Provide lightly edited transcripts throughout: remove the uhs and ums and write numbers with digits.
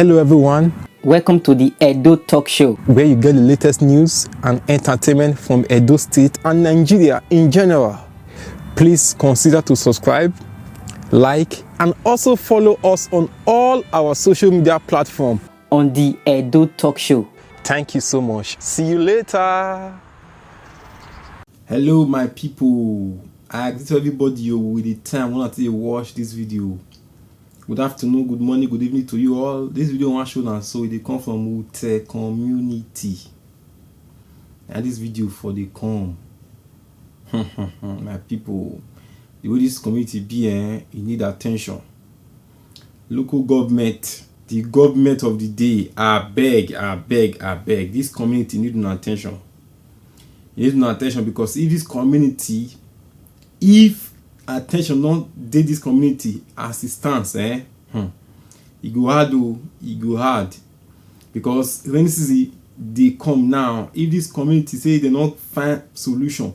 Hello everyone, Welcome to the Edo Talk Show, where you get the latest news and entertainment from Edo State and Nigeria in general. Please consider to subscribe, like, and also follow us on all our social media platforms. on the Edo Talk Show. Thank you so much. See you later. Hello my people, I greet everybody with the time when I watch this video. Good afternoon, good morning, good evening to you all. This video I want to show now, so they come from Ute community. And this video for the come. My people, the way this community be, you need attention. Local government, the government of the day, I beg. This community need no attention. You need no attention, because if this community, if attention not dey this community as it stands, it go hard because rainy season dey come now. If this community say they not find solution,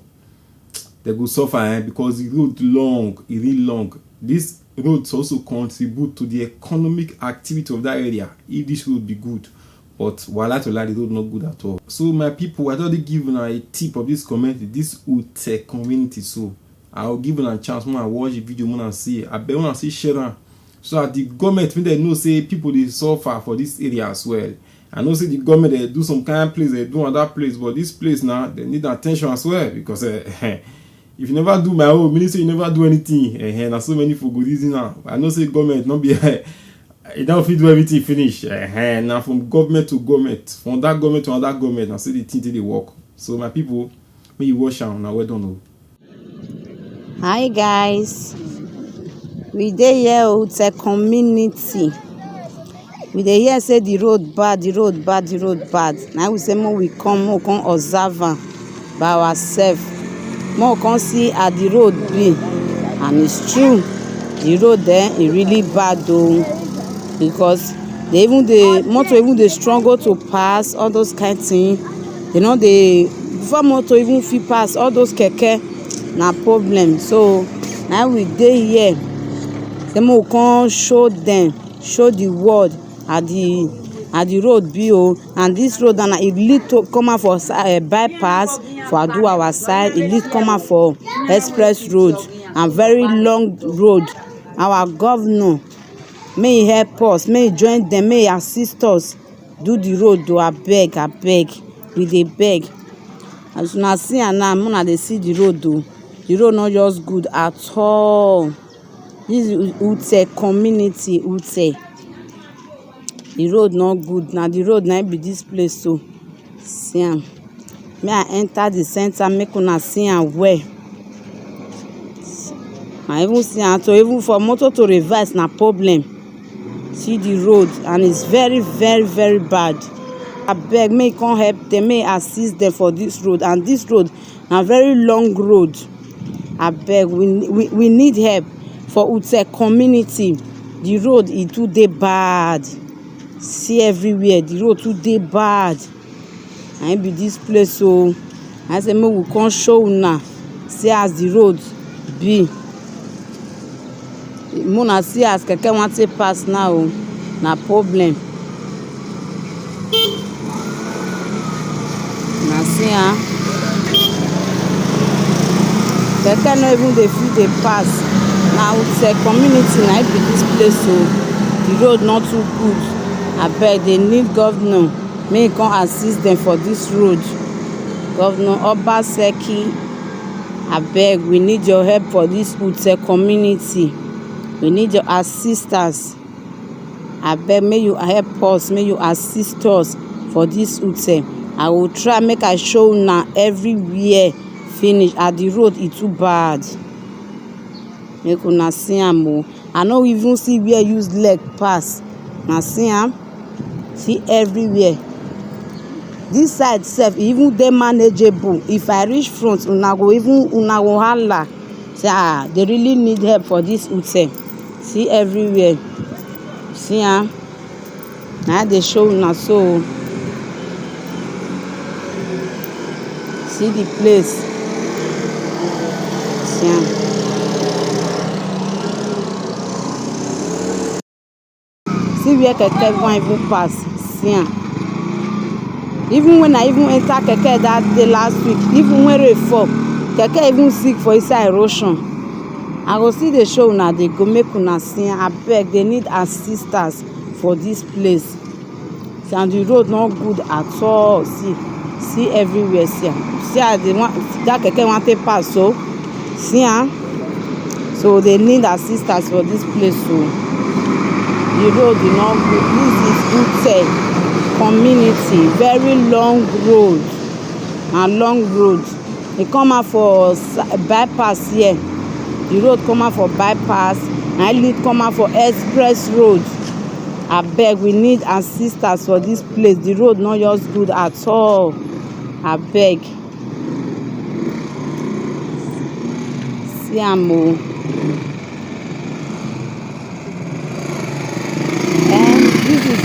they go suffer, because the road long, e really long. This road also contribute to the economic activity of that area if this road be good, but wala to lie, the road not good at all. So my people, I already give you a tip of this community, this Ute community. So I'll give you a chance when I watch the video, when I see, I bet when I see share am, so that the government, when they know say people they suffer for this area as well. I know say the government they do some kind of place, they do another place, but this place now they need attention as well, because if you never do my own ministry, you never do anything. Now so many for good reason now. I know say government not be it don't fit do everything finish. Now from government to government, from that government to another government, I say the thing they work. So my people, when you watch am, now well done. Hi guys, we dey here with a community. We dey here say the road bad. Now we say more we come observe am by ourselves. More come see how the road be, and it's true. The road there is really bad though, because the motor even they struggle to pass all those kind things. You know, before motor even fit pass all those keke. Na problem. So now we dey here, say we come show the world at the road be, and this road na it lead to come out for bypass for do our side. It lead come out for express road and very long road. Our governor, may he help us, may he join them, may he assist us do the road. Do I beg, we dey beg. As una see am now, una dey see the road though. The road not just good at all. This is Ute community, Ute. The road not good. Now the road now be this place, so see am. May I enter the center, make una see am well. I even see am, to even for motor to reverse na problem. See the road, and it's very bad. I beg, may come help them, may assist them for this road, and this road na very long road. I beg, we need help for Ute community. The road is too dey bad. See everywhere, the road too dey bad. And be this place, so I say me we come show una see as the road be. Muna see as keke want to pass now, na problem. Na see am. Keke no even dey fit dey pass. Now Ute community na be this place, so the road not too good. Abeg, they need governor, may he come assist them for this road. Governor Obaseki, abeg, we need your help for this Ute community. We need your assistance. Abeg, may you help us, may you assist us for this Ute. I will try make I show una everywhere finish, at the road is too bad. Make una see am o. I no even see where use leg pass. Na see am, see everywhere. This side sef even dey manageable. If I reach front, una go holla say they really need help for this Ute. See everywhere. See am, na dey show una so. See the place. See am. See see where keke wan even pass. See am. Even when I even enter keke that day last week, even when rain fall, keke even sick for inside erosion. I go still dey show una dey go make una see am. Abeg, they need assistance for this place. See, and the road not good at all. See everywhere. See how they want that keke want to pass. So see am. So they need assistance for this place. So the road is not good. This is Ute community, very long road and long road. They come out for bypass here. The road come out for bypass and it come out for express road. Abeg, we need assistance for this place. The road not just good at all. Abeg. See am o. This is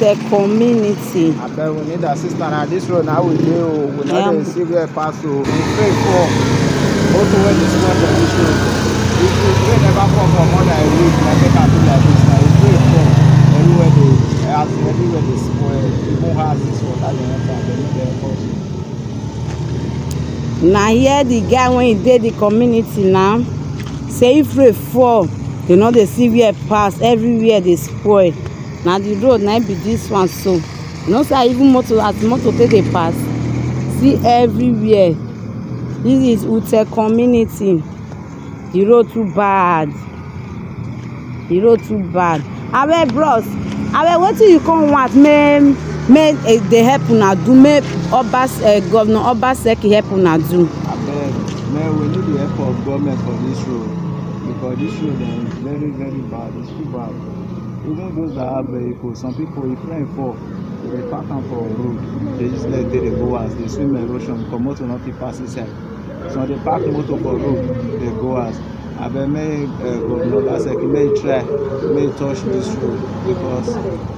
Ute community. Abeg, we need assistance. And this road now we do. We not dey see where pass. So we pray for also when the small on this road. If the rain never fall for more than a week, like make am be like this. Now we pray for everywhere they spoil. Even houses for that they enter. They need their help. Na here the guy when he dey the community now say if rain fall, they no dey see where pass. Everywhere they spoil. Na the road na be this one. So you know say even motor as motor take dey pass, see everywhere. This is Ute community. The road too bad. The road too bad. Abeg bros, abeg wetin you come want make dey help una do, make Governor Obaseki help una do. Abeg, man, we need the help of government for this road because this road is very, very bad. It's too bad. Even those that have vehicles, some people, if rain fall, they park am for road. They just let they go as they swim erosion because motor not fit pass inside. So they park motor for road, they go as. Abeg, may Governor Obaseki may try, may touch this road because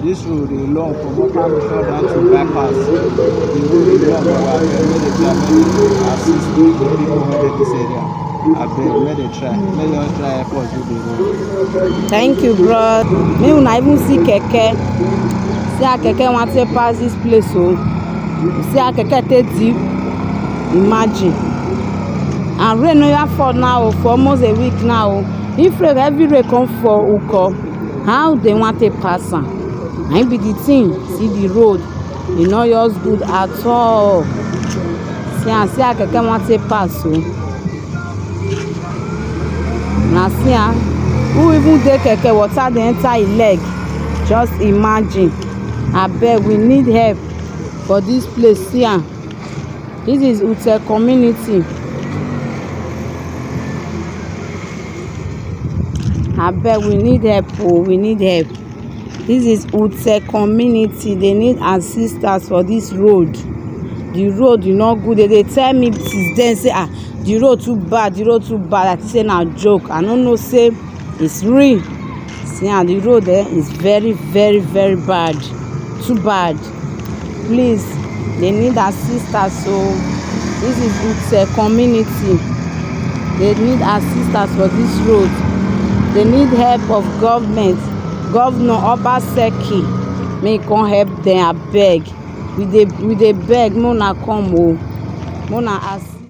this road is long from Upper Mission down to bypass. The road is long, but abeg may they try, may they assist the people who dey this area. Abeg, may they try, may they just try help us do the road. Thank you, bro. Make una even see keke. See how keke want to pass this place. So see how keke take deep. Imagine. And rain no even fall now for almost a week now. If rain, heavy rain come for Uko, how they want to pass am? Na be the thing. See the road, e no just good at all. See how keke want to pass. So na see am. Who even dey keke water dey enter e leg? Just imagine. Abeg, we need help for this place. See am. This is Ute community. Abeg, we need help. Oh, we need help. This is Ute community. They need assistance for this road. The road is not good. They tell me since then say the road too bad. The road too bad. I think say na joke. I don't know say it's real. See, and the road there is very, very, very bad. Too bad. Please, they need assistance. So this is Ute community. They need assistance for this road. They need help of government. Governor Obaseki, may come help them. Abeg. We dey beg, make una come o. Make una assist.